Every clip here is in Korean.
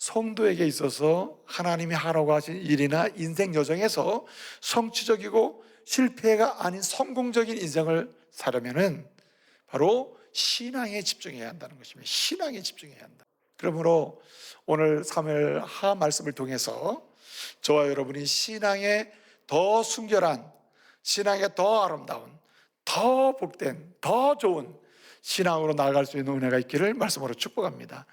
성도에게 있어서 하나님이 하라고 하신 일이나 인생 여정에서 성취적이고 실패가 아닌 성공적인 인생을 살려면은 바로 신앙에 집중해야 한다는 것입니다. 신앙에 집중해야 한다. 그러므로 오늘 사무엘하 말씀을 통해서 저와 여러분이 신앙에 더 순결한, 신앙에 더 아름다운, 더 복된, 더 좋은 신앙으로 나아갈 수 있는 은혜가 있기를 말씀으로 축복합니다.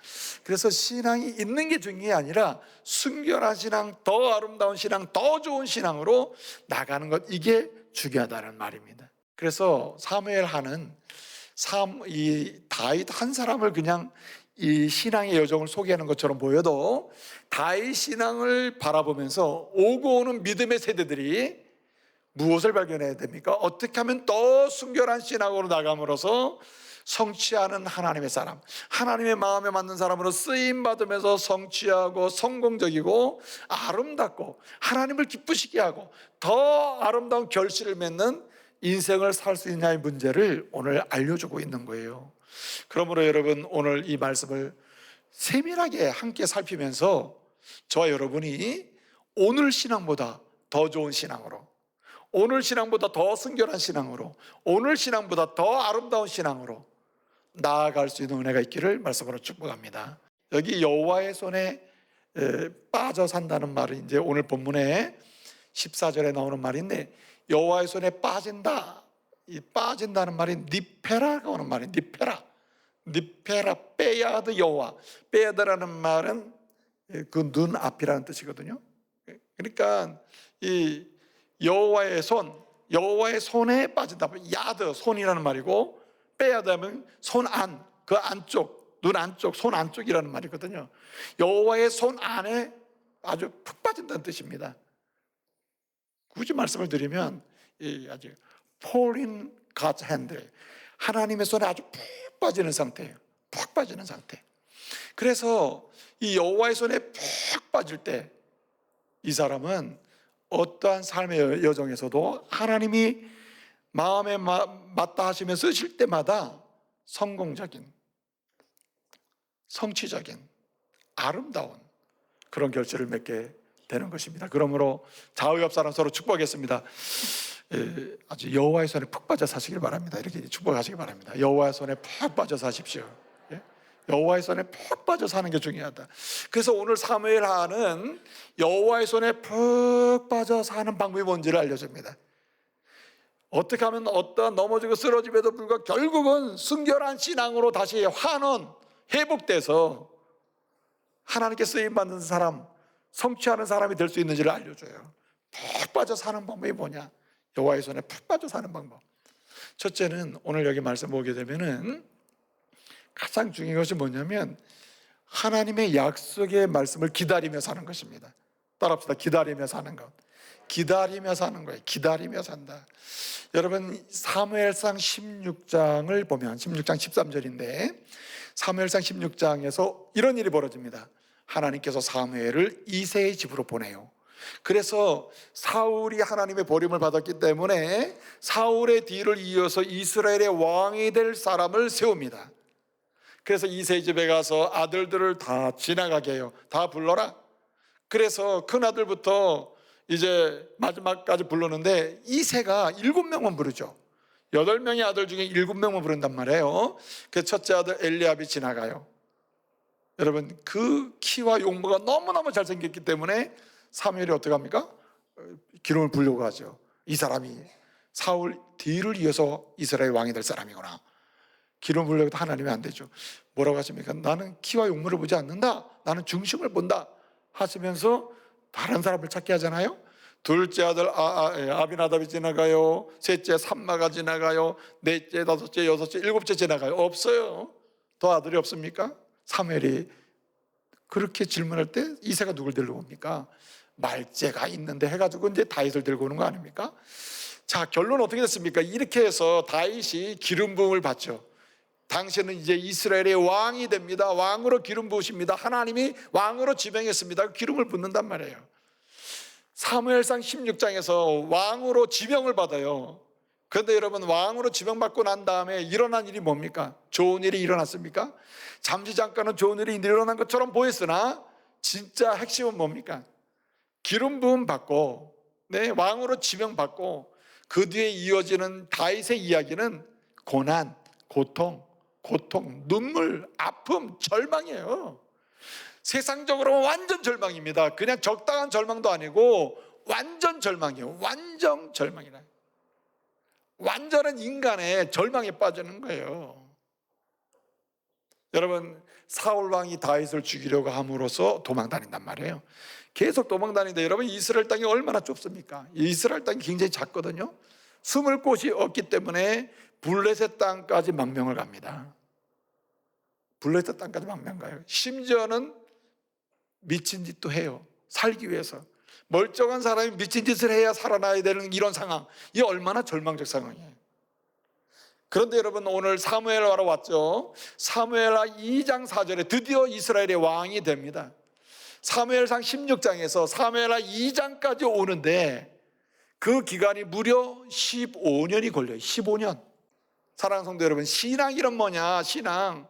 그래서 신앙이 있는 게 중요한 게 아니라 순결한 신앙, 더 아름다운 신앙, 더 좋은 신앙으로 나가는 것, 이게 중요하다는 말입니다. 그래서 사무엘하는 이 다윗 한 사람을 그냥 이 신앙의 여정을 소개하는 것처럼 보여도 다윗 신앙을 바라보면서 오고 오는 믿음의 세대들이 무엇을 발견해야 됩니까? 어떻게 하면 더 순결한 신앙으로 나감으로써 성취하는 하나님의 사람, 하나님의 마음에 맞는 사람으로 쓰임받으면서 성취하고 성공적이고 아름답고 하나님을 기쁘시게 하고 더 아름다운 결실을 맺는 인생을 살 수 있냐의 문제를 오늘 알려주고 있는 거예요. 그러므로 여러분, 오늘 이 말씀을 세밀하게 함께 살피면서 저와 여러분이 오늘 신앙보다 더 좋은 신앙으로, 오늘 신앙보다 더 순결한 신앙으로, 오늘 신앙보다 더 아름다운 신앙으로 나아갈 수 있는 은혜가 있기를 말씀으로 축복합니다. 여기 여호와의 손에 빠져 산다는 말은 이제 오늘 본문에 14절에 나오는 말인데, 여호와의 손에 빠진다, 이 빠진다는 말이 니페라가 오는 말이에요. 니페라, 빼야드 여호와. 빼야드라는 말은 그 눈 앞이라는 뜻이거든요. 그러니까 이 여호와의 손에 빠진다. 야드, 손이라는 말이고, 빼야드 하면 손 안, 그 안쪽, 눈 안쪽, 손 안쪽이라는 말이거든요. 여호와의 손 안에 아주 푹 빠진다는 뜻입니다. 굳이 말씀을 드리면 아주 fall in God's hand, 하나님의 손에 아주 푹 빠지는 상태예요. 푹 빠지는 상태. 그래서 이 여호와의 손에 푹 빠질 때 이 사람은 어떠한 삶의 여정에서도 하나님이 마음에 맞다 하시면 쓰실 때마다 성공적인, 성취적인, 아름다운 그런 결실을 맺게 되는 것입니다. 그러므로 좌우 옆 사람 서로 축복하겠습니다. 아주 여호와의 손에 푹 빠져 사시길 바랍니다. 이렇게 축복하시기 바랍니다. 여호와의 손에 푹 빠져 사십시오. 여호와의 손에 푹 빠져 사는 게 중요하다. 그래서 오늘 사무엘하는 여호와의 손에 푹 빠져 사는 방법이 뭔지를 알려줍니다. 어떻게 하면 어떠한 넘어지고 쓰러짐에도 불구하고 결국은 순결한 신앙으로 다시 환원, 회복돼서 하나님께 쓰임받는 사람, 성취하는 사람이 될 수 있는지를 알려줘요. 푹 빠져 사는 방법이 뭐냐? 여호와의 손에 푹 빠져 사는 방법. 첫째는 오늘 여기 말씀 보게 되면은 가장 중요한 것이 뭐냐면 하나님의 약속의 말씀을 기다리며 사는 것입니다. 따라합시다. 기다리며 사는 것. 기다리며 사는 거예요. 기다리며 산다. 여러분, 사무엘상 16장을 보면 16장 13절인데 사무엘상 16장에서 이런 일이 벌어집니다. 하나님께서 사무엘을 이새의 집으로 보내요. 그래서 사울이 하나님의 버림을 받았기 때문에 사울의 뒤를 이어서 이스라엘의 왕이 될 사람을 세웁니다. 그래서 이새의 집에 가서 아들들을 다 지나가게 해요. 다 불러라. 그래서 큰 아들부터 이제 마지막까지 부르는데 이새가 7명만 부르죠. 8명의 아들 중에 7명만 부른단 말이에요. 그 첫째 아들 엘리압이 지나가요. 여러분, 그 키와 용모가 너무너무 잘생겼기 때문에 사무엘이 어떻게 합니까? 기름을 부려고 하죠. 이 사람이 사울 뒤를 이어서 이스라엘 왕이 될 사람이구나. 기름 부려고 해도 하나님이 안 되죠. 뭐라고 하십니까? 나는 키와 용모를 보지 않는다. 나는 중심을 본다. 하시면서 다른 사람을 찾게 하잖아요. 둘째 아들 아비나답이 지나가요. 셋째 삼마가 지나가요. 넷째, 다섯째, 여섯째, 일곱째 지나가요. 없어요. 더 아들이 없습니까? 사무엘이 그렇게 질문할 때 이새가 누굴 데리고 옵니까? 말째가 있는데 해가지고 이제 다윗을 데리고 오는 거 아닙니까? 자, 결론은 어떻게 됐습니까? 이렇게 해서 다윗이 기름 부음을 받죠. 당신은 이제 이스라엘의 왕이 됩니다. 왕으로 기름 부으십니다. 하나님이 왕으로 지명했습니다. 기름을 붓는단 말이에요. 사무엘상 16장에서 왕으로 지명을 받아요. 그런데 여러분, 왕으로 지명받고 난 다음에 일어난 일이 뭡니까? 좋은 일이 일어났습니까? 잠시 잠깐은 좋은 일이 일어난 것처럼 보였으나 진짜 핵심은 뭡니까? 기름 부음 받고, 네, 왕으로 지명받고 그 뒤에 이어지는 다윗의 이야기는 고난, 고통, 눈물, 아픔, 절망이에요. 세상적으로 완전 절망입니다. 그냥 적당한 절망도 아니고 완전 절망이에요. 완전 절망이라. 완전한 인간의 절망에 빠지는 거예요. 여러분, 사울 왕이 다윗을 죽이려고 함으로써 도망다닌단 말이에요. 계속 도망다니는데 여러분, 이스라엘 땅이 얼마나 좁습니까? 이스라엘 땅이 굉장히 작거든요. 숨을 곳이 없기 때문에 블레셋 땅까지 망명을 갑니다. 블레셋 땅까지 망명 가요. 심지어는 미친 짓도 해요. 살기 위해서. 멀쩡한 사람이 미친 짓을 해야 살아나야 되는 이런 상황, 이게 얼마나 절망적 상황이에요. 그런데 여러분, 오늘 사무엘하러 왔죠. 사무엘하 2장 4절에 드디어 이스라엘의 왕이 됩니다. 사무엘상 16장에서 사무엘하 2장까지 오는데 그 기간이 무려 15년이 걸려요. 15년. 사랑하는 성도 여러분, 신앙이란 뭐냐? 신앙,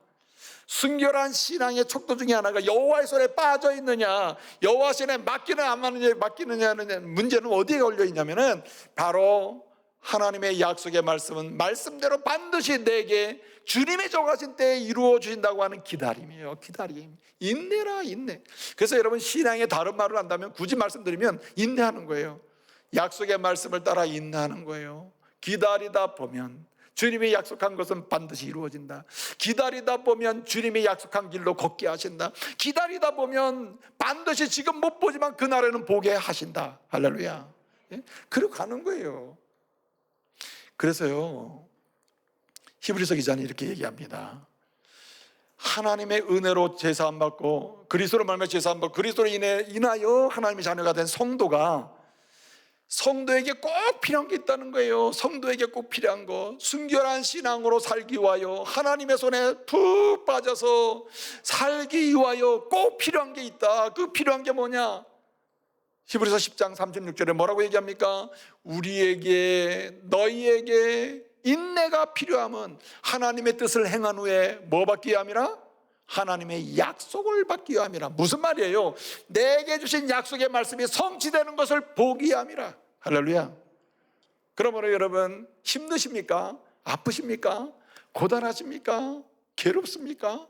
순결한 신앙의 척도 중에 하나가 여호와의 손에 빠져 있느냐, 여호와 손에 맡기느냐 안 맡기느냐는 문제는 어디에 걸려 있냐면은 바로 하나님의 약속의 말씀은 말씀대로 반드시 내게 주님의 정하신 때에 이루어 주신다고 하는 기다림이에요. 기다림. 인내라, 인내. 그래서 여러분, 신앙의 다른 말을 한다면 굳이 말씀드리면 인내하는 거예요. 약속의 말씀을 따라 인내하는 거예요. 기다리다 보면 주님이 약속한 것은 반드시 이루어진다. 기다리다 보면 주님이 약속한 길로 걷게 하신다. 기다리다 보면 반드시 지금 못 보지만 그날에는 보게 하신다. 할렐루야. 그리고 가는 거예요. 그래서요, 히브리서 기자는 이렇게 얘기합니다. 하나님의 은혜로 제사 안 받고 그리스도로 말미암아 제사 안 받고 그리스도로 인하여 하나님의 자녀가 된 성도에게 꼭 필요한 게 있다는 거예요. 성도에게 꼭 필요한 거, 순결한 신앙으로 살기 위하여, 하나님의 손에 푹 빠져서 살기 위하여 꼭 필요한 게 있다. 그 필요한 게 뭐냐? 히브리서 10장 36절에 뭐라고 얘기합니까? 우리에게, 너희에게 인내가 필요함은 하나님의 뜻을 행한 후에 뭐 받기 위함이라? 하나님의 약속을 받기 위함이라. 무슨 말이에요? 내게 주신 약속의 말씀이 성취되는 것을 보기 위함이라. 할렐루야. 그러므로 여러분, 힘드십니까? 아프십니까? 고단하십니까? 괴롭습니까?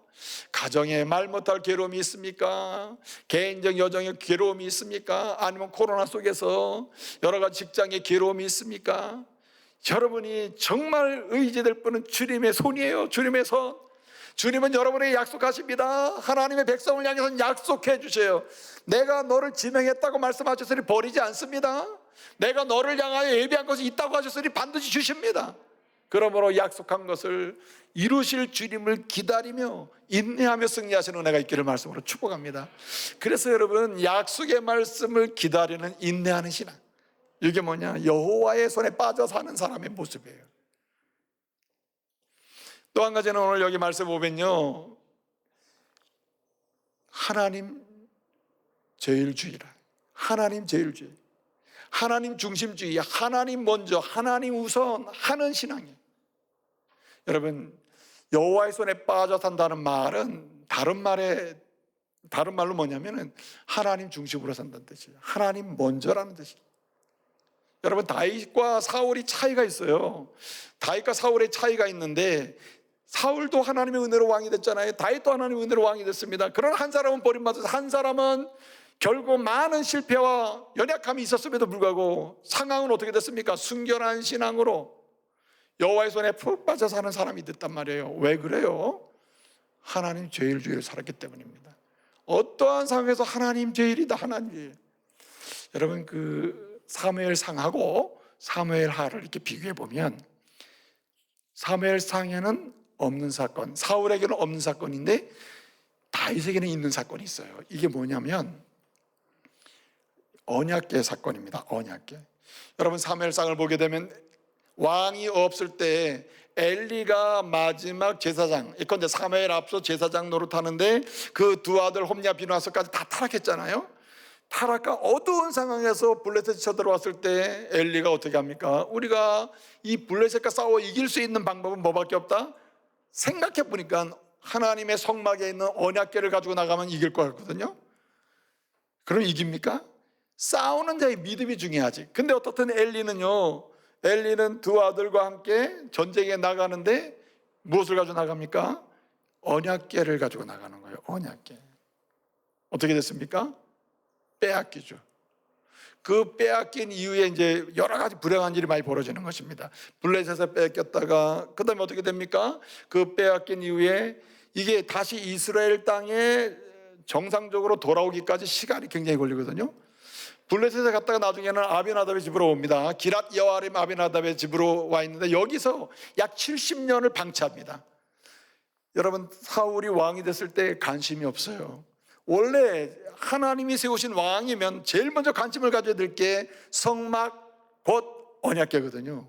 가정에 말 못할 괴로움이 있습니까? 개인적 여정의 괴로움이 있습니까? 아니면 코로나 속에서 여러 가지 직장의 괴로움이 있습니까? 여러분이 정말 의지될 분은 주님의 손이에요. 주님의 손. 주님은 여러분에게 약속하십니다. 하나님의 백성을 향해서는 약속해 주세요. 내가 너를 지명했다고 말씀하셨으니 버리지 않습니다. 내가 너를 향하여 예비한 것이 있다고 하셨으니 반드시 주십니다. 그러므로 약속한 것을 이루실 주님을 기다리며 인내하며 승리하시는 은혜가 있기를 말씀으로 축복합니다. 그래서 여러분, 약속의 말씀을 기다리는 인내하는 신앙, 이게 뭐냐? 여호와의 손에 빠져 사는 사람의 모습이에요. 또 한 가지는 오늘 여기 말씀 보면요, 하나님 제일주의라. 하나님 제일주의, 하나님 중심주의, 하나님 먼저, 하나님 우선 하는 신앙이에요. 여러분, 여호와의 손에 빠져 산다는 말은 다른 말로 뭐냐면은 하나님 중심으로 산다는 뜻이에요. 하나님 먼저라는 뜻이에요. 여러분, 다윗과 사울이 차이가 있어요. 다윗과 사울의 차이가 있는데, 사울도 하나님의 은혜로 왕이 됐잖아요. 다윗도 하나님의 은혜로 왕이 됐습니다. 그러나 한 사람은 버림받아서, 한 사람은 결국 많은 실패와 연약함이 있었음에도 불구하고 상황은 어떻게 됐습니까? 순결한 신앙으로 여호와의 손에 푹 빠져 사는 사람이 됐단 말이에요. 왜 그래요? 하나님 제일주의를 살았기 때문입니다. 어떠한 상황에서 하나님 제일이다, 하나님 제일. 여러분, 그 사무엘상하고 사무엘하를 이렇게 비교해 보면, 사무엘상에는 없는 사건, 사울에게는 없는 사건인데 다윗에게는 있는 사건이 있어요. 이게 뭐냐면 언약궤 사건입니다. 언약궤. 여러분, 사무엘상을 보게 되면 왕이 없을 때 엘리가 마지막 제사장, 예컨대 사무엘 앞서 제사장 노릇하는데 그 두 아들 홈냐 비누아스까지 다 타락했잖아요. 타락과 어두운 상황에서 블레셋이 쳐들어왔을 때 엘리가 어떻게 합니까? 우리가 이 블레셋과 싸워 이길 수 있는 방법은 뭐밖에 없다? 생각해 보니까 하나님의 성막에 있는 언약궤를 가지고 나가면 이길 것 같거든요. 그럼 이깁니까? 싸우는 자의 믿음이 중요하지. 근데 어떻든 엘리는 두 아들과 함께 전쟁에 나가는데 무엇을 가지고 나갑니까? 언약궤를 가지고 나가는 거예요. 언약궤. 어떻게 됐습니까? 빼앗기죠. 그 빼앗긴 이후에 이제 여러 가지 불행한 일이 많이 벌어지는 것입니다. 블레셋에서 뺏겼다가 그 다음에 어떻게 됩니까? 그 빼앗긴 이후에 이게 다시 이스라엘 땅에 정상적으로 돌아오기까지 시간이 굉장히 걸리거든요. 블레셋에 갔다가 나중에는 아비나답의 집으로 옵니다. 기랏 여아림 아비나답의 집으로 와 있는데 여기서 약 70년을 방치합니다. 여러분, 사울이 왕이 됐을 때 관심이 없어요. 원래 하나님이 세우신 왕이면 제일 먼저 관심을 가져야 될 게 성막 곧 언약궤거든요.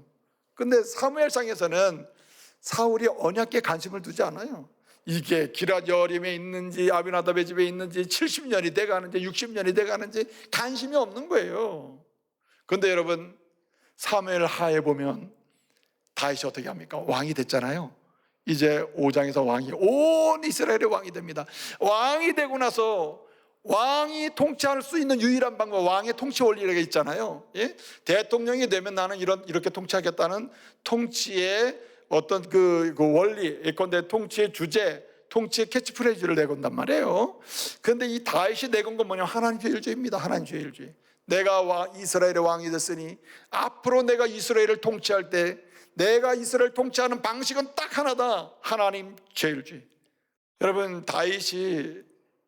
근데 사무엘상에서는 사울이 언약궤에 관심을 두지 않아요. 이게 기랏 여아림에 있는지 아비나답의 집에 있는지 70년이 돼가는지 60년이 돼가는지 관심이 없는 거예요. 그런데 여러분, 사무엘 하에 보면 다윗이 어떻게 합니까? 왕이 됐잖아요. 이제 5장에서 왕이 온 이스라엘의 왕이 됩니다. 왕이 되고 나서 왕이 통치할 수 있는 유일한 방법, 왕의 통치 원리가 있잖아요. 예? 대통령이 되면 나는 이렇게 통치하겠다는 통치의 어떤 그 원리, 예컨대 통치의 주제, 통치의 캐치프레이즈를 내건단 말이에요. 그런데 이 다윗이 내건 건 뭐냐면 하나님 죄일주의입니다. 하나님 죄일주의. 내가 이스라엘의 왕이 됐으니 앞으로 내가 이스라엘을 통치할 때 내가 이스라엘 통치하는 방식은 딱 하나다. 하나님 죄일주의. 여러분, 다윗이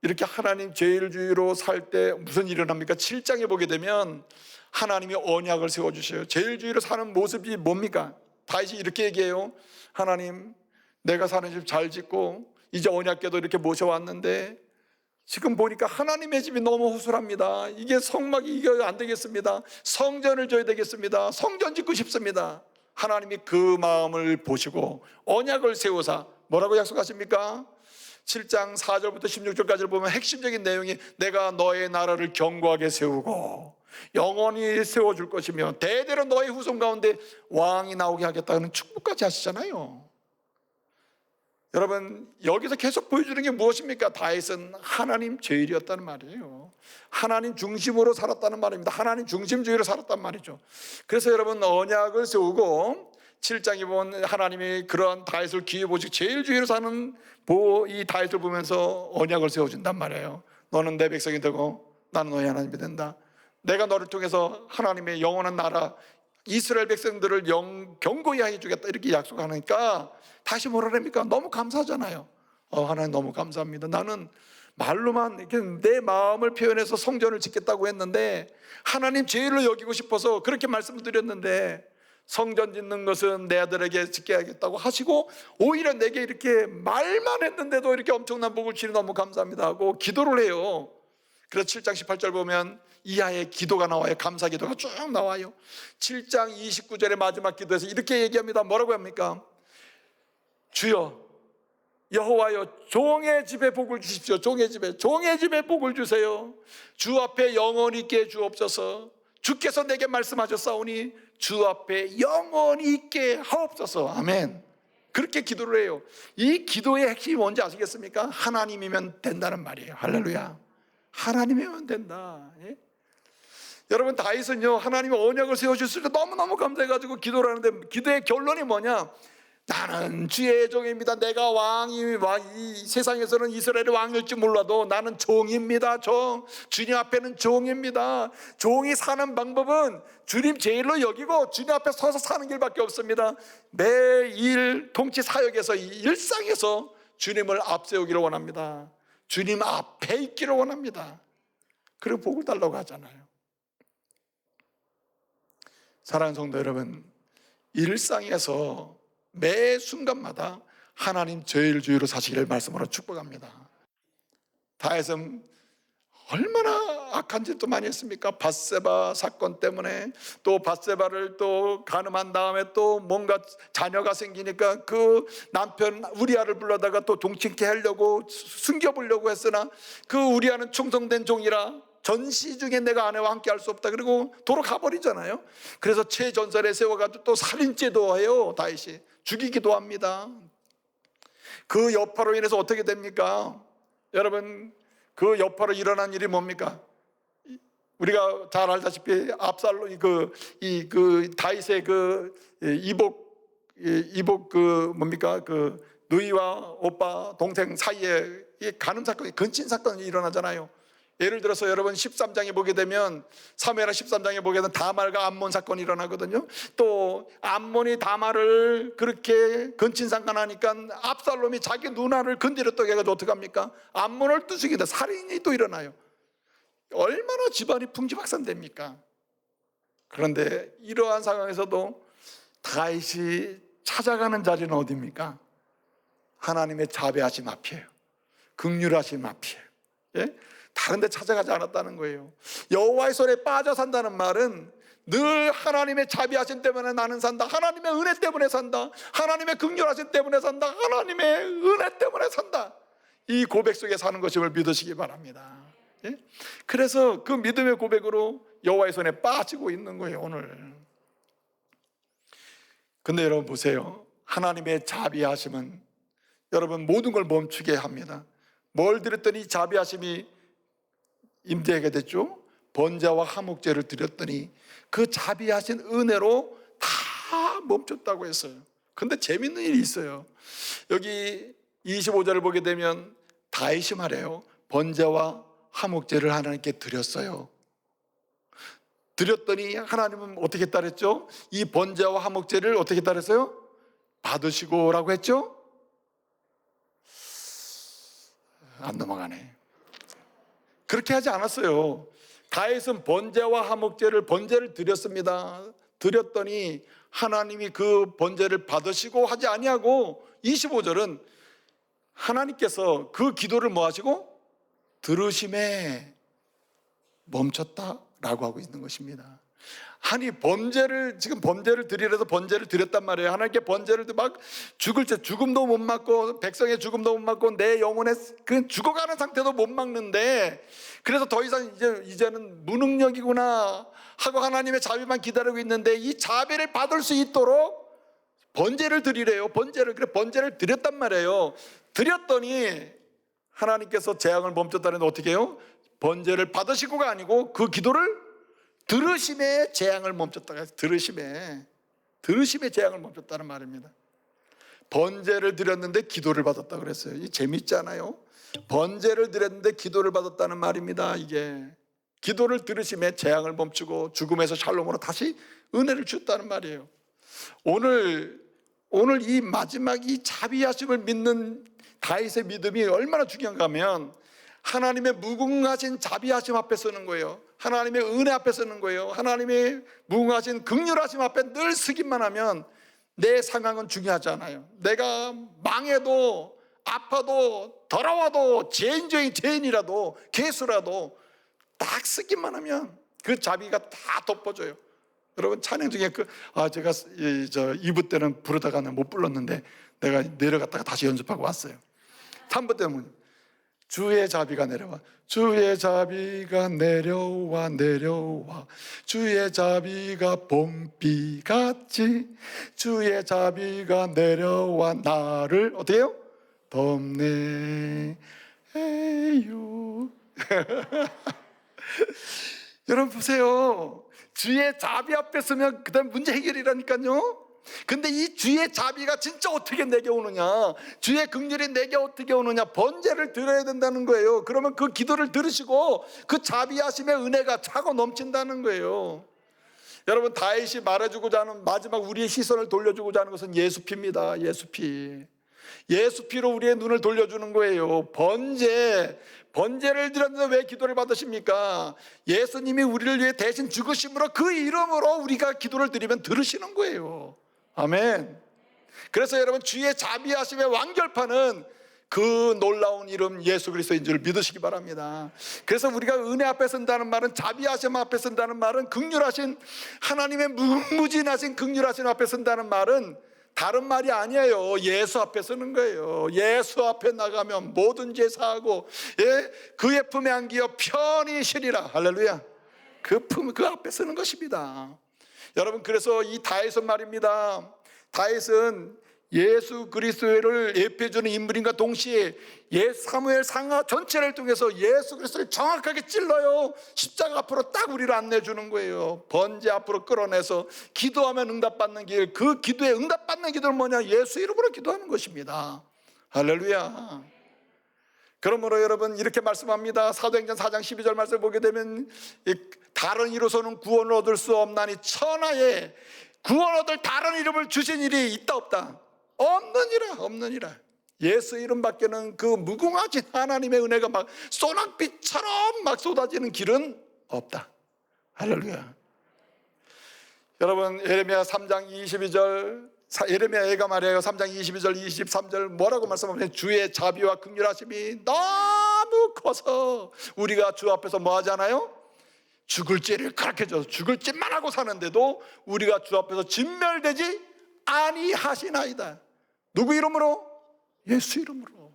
이렇게 하나님 죄일주의로 살 때 무슨 일이 일어납니까? 7장에 보게 되면 하나님이 언약을 세워주셔요. 죄일주의로 사는 모습이 뭡니까? 다윗이 이렇게 얘기해요. 하나님, 내가 사는 집 잘 짓고 이제 언약궤도 이렇게 모셔왔는데 지금 보니까 하나님의 집이 너무 허술합니다. 이게 성막이 이게 안 되겠습니다. 성전을 줘야 되겠습니다. 성전 짓고 싶습니다. 하나님이 그 마음을 보시고 언약을 세우사 뭐라고 약속하십니까? 7장 4절부터 16절까지를 보면 핵심적인 내용이 내가 너의 나라를 견고하게 세우고 영원히 세워줄 것이며 대대로 너의 후손 가운데 왕이 나오게 하겠다는 축복까지 하시잖아요. 여러분, 여기서 계속 보여주는 게 무엇입니까? 다윗은 하나님 죄일이었다는 말이에요. 하나님 중심으로 살았다는 말입니다. 하나님 중심주의로 살았단 말이죠. 그래서 여러분, 언약을 세우고 7장에 보면 하나님이 그런 다윗을 귀히 보시고 죄일주의로 사는 이 다윗을 보면서 언약을 세워준단 말이에요. 너는 내 백성이 되고 나는 너의 하나님이 된다. 내가 너를 통해서 하나님의 영원한 나라 이스라엘 백성들을 견고히 하게 주겠다 이렇게 약속하니까 다시 뭐라 합니까? 너무 감사하잖아요. 하나님 너무 감사합니다. 나는 말로만 이렇게 내 마음을 표현해서 성전을 짓겠다고 했는데 하나님 제일로 여기고 싶어서 그렇게 말씀을 드렸는데 성전 짓는 것은 내 아들에게 짓게 하겠다고 하시고 오히려 내게 이렇게 말만 했는데도 이렇게 엄청난 복을 주니 너무 감사합니다 하고 기도를 해요. 그래서 7장 18절 보면 이하의 기도가 나와요. 감사 기도가 쭉 나와요. 7장 29절의 마지막 기도에서 이렇게 얘기합니다. 뭐라고 합니까? 주여 여호와여 종의 집에 복을 주십시오. 종의 집에 복을 주세요. 주 앞에 영원히 있게 주옵소서. 주께서 내게 말씀하셨사오니 주 앞에 영원히 있게 하옵소서. 아멘. 그렇게 기도를 해요. 이 기도의 핵심이 뭔지 아시겠습니까? 하나님이면 된다는 말이에요. 할렐루야. 하나님이면 된다. 예? 여러분, 다윗은요 하나님이 언약을 세워주실 때 너무너무 감사해가지고 기도를 하는데 기도의 결론이 뭐냐? 나는 주의 종입니다. 내가 이 세상에서는 이스라엘의 왕일지 몰라도 나는 종입니다. 주님 앞에는 종입니다. 종이 사는 방법은 주님 제일로 여기고 주님 앞에 서서 사는 길밖에 없습니다. 매일 통치 사역에서 일상에서 주님을 앞세우기를 원합니다. 주님 앞에 있기를 원합니다. 그리고 복을 달라고 하잖아요. 사랑하는 성도 여러분, 일상에서 매 순간마다 하나님 죄일주의로 사시기를 말씀으로 축복합니다. 다윗은 얼마나 악한 짓도 많이 했습니까? 밧세바 사건 때문에 또 밧세바를 또 간음한 다음에 또 뭔가 자녀가 생기니까 그 남편 우리아를 불러다가 또 동침케 하려고 숨겨보려고 했으나 그 우리아는 충성된 종이라 전시 중에 내가 아내와 함께 할 수 없다 그리고 도로 가버리잖아요. 그래서 최전선에 세워가지고 또 살인죄도 해요. 다윗이 죽이기도 합니다. 그 여파로 인해서 어떻게 됩니까? 여러분, 그 여파로 일어난 일이 뭡니까? 우리가 잘 알다시피 압살롬 그 다윗의 그 이복 그 뭡니까 그 누이와 오빠 동생 사이에 간음 사건이 근친 사건이 일어나잖아요. 예를 들어서 여러분 13장에 보게 되면 사무엘하 13장에 보게 되면 다말과 암몬 사건이 일어나거든요. 또 암몬이 다말을 그렇게 근친상간하니까 압살롬이 자기 누나를 건드렸다고 해가지고 어떡합니까? 암몬을 또 죽이다 살인이 또 일어나요. 얼마나 집안이 풍지박산됩니까? 그런데 이러한 상황에서도 다윗이 찾아가는 자리는 어디입니까? 하나님의 자비하심 앞이에요. 긍휼하심 앞이에요. 예? 다른 데 찾아가지 않았다는 거예요. 여호와의 손에 빠져 산다는 말은 늘 하나님의 자비하심 때문에 나는 산다, 하나님의 은혜 때문에 산다, 하나님의 긍휼하심 때문에 산다, 하나님의 은혜 때문에 산다, 이 고백 속에 사는 것임을 믿으시기 바랍니다. 예? 그래서 그 믿음의 고백으로 여호와의 손에 빠지고 있는 거예요 오늘. 근데 여러분 보세요. 하나님의 자비하심은 여러분 모든 걸 멈추게 합니다. 뭘 드렸더니 자비하심이 임재하게 됐죠? 번제와 화목제를 드렸더니 그 자비하신 은혜로 다 멈췄다고 했어요. 근데 재밌는 일이 있어요. 여기 25절을 보게 되면 다윗이 말해요. 번제와 화목제를 하나님께 드렸어요. 드렸더니 하나님은 어떻게 했다 그랬죠? 이 번제와 화목제를 어떻게 했다 그랬어요? 받으시고 라고 했죠? 안 넘어가네. 그렇게 하지 않았어요. 다윗은 번제와 화목제를 번제를 드렸습니다. 드렸더니 하나님이 그 번제를 받으시고 하지 아니하고 25절은 하나님께서 그 기도를 뭐 하시고? 들으심에 멈췄다라고 하고 있는 것입니다. 아니 지금 번제를 드리려서 번제를 드렸단 말이에요. 하나님께 번제를 막 죽을 때 죽음도 못 막고 백성의 죽음도 못 막고 내 영혼의 그 죽어가는 상태도 못 막는데, 그래서 더 이상 이제는 무능력이구나 하고 하나님의 자비만 기다리고 있는데 이 자비를 받을 수 있도록 번제를 드리래요. 번제를 드렸단 말이에요. 드렸더니 하나님께서 재앙을 멈췄다는데 어떻게 해요? 번제를 받으시고가 아니고 그 기도를 들으심에 재앙을 멈췄다고 해서 들으심에 재앙을 멈췄다는 말입니다. 번제를 드렸는데 기도를 받았다고 그랬어요. 이 재밌잖아요. 번제를 드렸는데 기도를 받았다는 말입니다. 이게 기도를 들으심에 재앙을 멈추고 죽음에서 샬롬으로 다시 은혜를 주었다는 말이에요. 오늘 이 마지막 이 자비하심을 믿는 다윗의 믿음이 얼마나 중요한가 하면 하나님의 무궁하신 자비하심 앞에 서는 거예요. 하나님의 은혜 앞에 서는 거예요. 하나님의 무궁하신 긍휼하심 앞에 늘 서기만 하면 내 상황은 중요하지 않아요. 내가 망해도 아파도 더러워도 죄인 중에 죄인이라도 개수라도 딱 서기만 하면 그 자비가 다 덮어줘요. 여러분 찬양 중에 제가 2부 때는 부르다가는 못 불렀는데 내가 내려갔다가 다시 연습하고 왔어요. 3부 때는 주의 자비가 내려와, 주의 자비가 내려와 주의 자비가 봄비같이 주의 자비가 내려와 나를 어떻게 해요? 덮네요. 여러분 보세요. 주의 자비 앞에 서면 그 다음 문제 해결이라니까요. 근데 이 주의 자비가 진짜 어떻게 내게 오느냐, 주의 긍휼이 내게 어떻게 오느냐, 번제를 드려야 된다는 거예요. 그러면 그 기도를 들으시고 그 자비하심의 은혜가 차고 넘친다는 거예요. 여러분 다윗이 말해주고자 하는 마지막 우리의 시선을 돌려주고자 하는 것은 예수피입니다. 예수피로 우리의 눈을 돌려주는 거예요. 번제를 드렸는데 왜 기도를 받으십니까? 예수님이 우리를 위해 대신 죽으심으로 그 이름으로 우리가 기도를 드리면 들으시는 거예요. 아멘. 그래서 여러분 주의 자비하심의 완결판은 그 놀라운 이름 예수 그리스도인 줄 믿으시기 바랍니다. 그래서 우리가 은혜 앞에 선다는 말은, 자비하심 앞에 선다는 말은, 긍휼하신 하나님의 무궁무진하신 긍휼하신 앞에 선다는 말은 다른 말이 아니에요. 예수 앞에 서는 거예요. 예수 앞에 나가면 모든 죄 사하고 그의 품에 안기어 편히 쉬리라. 할렐루야. 그 앞에 서는 것입니다. 여러분 그래서 이 다윗은 말입니다. 다윗은 예수 그리스도를 예표해주는 인물인가 동시에 옛 사무엘 상하 전체를 통해서 예수 그리스도를 정확하게 찔러요. 십자가 앞으로 딱 우리를 안내주는 거예요. 번제 앞으로 끌어내서 기도하면 응답받는 길, 그 기도에 응답받는 기도는 뭐냐? 예수 이름으로 기도하는 것입니다. 할렐루야. 그러므로 여러분 이렇게 말씀합니다. 사도행전 4장 12절 말씀을 보게 되면 다른 이로서는 구원을 얻을 수 없나니 천하에 구원 얻을 다른 이름을 주신 일이 있다 없다? 없느니라. 예수 이름밖에는 그 무궁하신 하나님의 은혜가 막 소낙빛처럼 막 쏟아지는 길은 없다. 할렐루야. 여러분 예레미야 3장 22절 예레미야 애가 말해요. 3장 22절 23절 뭐라고 말씀하면 주의 자비와 긍휼하심이 너무 커서 우리가 주 앞에서 뭐 하잖아요? 죽을 죄를 그렇게 져서 죽을 죄만 하고 사는데도 우리가 주 앞에서 진멸되지 아니하시나이다. 누구 이름으로? 예수 이름으로.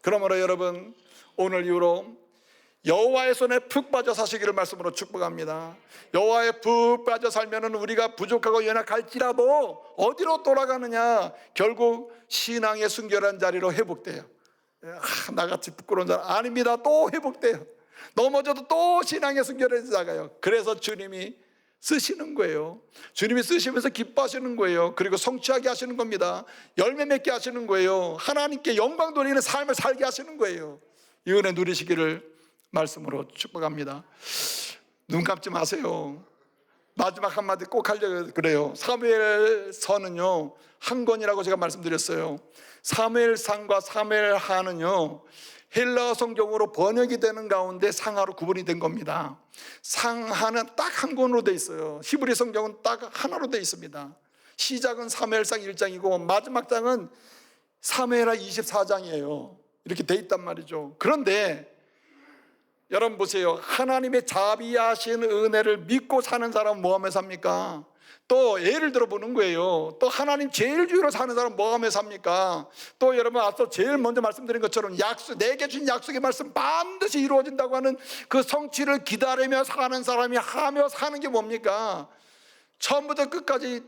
그러므로 여러분 오늘 이후로 여호와의 손에 푹 빠져 사시기를 말씀으로 축복합니다. 여호와에 푹 빠져 살면은 우리가 부족하고 연약할지라도 어디로 돌아가느냐? 결국 신앙의 순결한 자리로 회복돼요. 나같이 부끄러운 자는 아닙니다. 또 회복돼요. 넘어져도 또 신앙의 순결한 자가요. 그래서 주님이 쓰시는 거예요. 주님이 쓰시면서 기뻐하시는 거예요. 그리고 성취하게 하시는 겁니다. 열매 맺게 하시는 거예요. 하나님께 영광 돌리는 삶을 살게 하시는 거예요. 이 은혜 누리시기를 말씀으로 축복합니다. 눈 감지 마세요. 마지막 한마디 꼭 하려고 그래요. 사무엘서는요 한 권이라고 제가 말씀드렸어요. 사무엘상과 사무엘하는요 헬라어 성경으로 번역이 되는 가운데 상하로 구분이 된 겁니다. 상하는 딱 한 권으로 돼 있어요. 히브리 성경은 딱 하나로 돼 있습니다. 시작은 사무엘상 1장이고 마지막 장은 사무엘하 24장이에요. 이렇게 돼 있단 말이죠. 그런데 여러분 보세요. 하나님의 자비하신 은혜를 믿고 사는 사람은 뭐 하며 삽니까? 또 예를 들어 보는 거예요. 또 하나님 제일주의로 사는 사람은 뭐 하며 삽니까? 또 여러분 앞서 제일 먼저 말씀드린 것처럼 약속, 내게 준 약속의 말씀 반드시 이루어진다고 하는 그 성취를 기다리며 사는 사람이 하며 사는 게 뭡니까? 처음부터 끝까지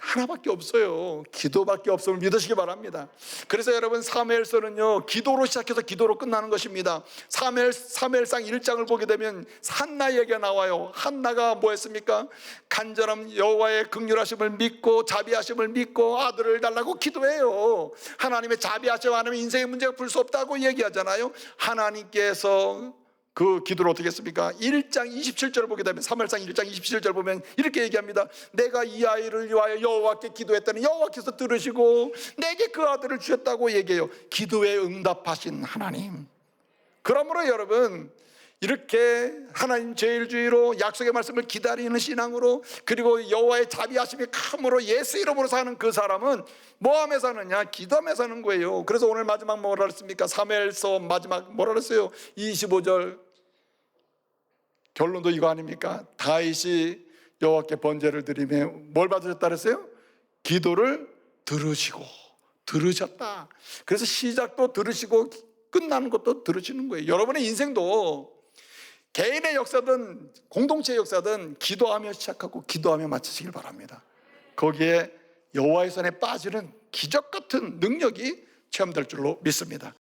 하나밖에 없어요. 기도밖에 없음을 믿으시기 바랍니다. 그래서 여러분 사무엘서는요 기도로 시작해서 기도로 끝나는 것입니다. 사무엘상 1장을 보게 되면 한나 얘기가 나와요. 한나가 뭐 했습니까? 간절함 여호와의 긍휼하심을 믿고 자비하심을 믿고 아들을 달라고 기도해요. 하나님의 자비하심 안 하면 인생의 문제가 풀 수 없다고 얘기하잖아요. 하나님께서 그 기도를 어떻게 했습니까? 1장 27절을 보게 되면 사무엘상 1장 27절 보면 이렇게 얘기합니다. 내가 이 아이를 위하여 여호와께 기도했더니 여호와께서 들으시고 내게 그 아들을 주셨다고 얘기해요. 기도에 응답하신 하나님. 그러므로 여러분 이렇게 하나님 제일주의로 약속의 말씀을 기다리는 신앙으로 그리고 여호와의 자비하심이 캄으로 예수 이름으로 사는 그 사람은 뭐 하며 사느냐? 기도하며 사는 거예요. 그래서 오늘 마지막 뭐라 그랬습니까? 사무엘서 마지막 뭐라 그랬어요? 25절 결론도 이거 아닙니까? 다윗이 여호와께 번제를 드리며 뭘 받으셨다 그랬어요? 기도를 들으셨다. 그래서 시작도 들으시고 끝나는 것도 들으시는 거예요. 여러분의 인생도 개인의 역사든 공동체의 역사든 기도하며 시작하고 기도하며 마치시길 바랍니다. 거기에 여호와의 손에 빠지는 기적 같은 능력이 체험될 줄로 믿습니다.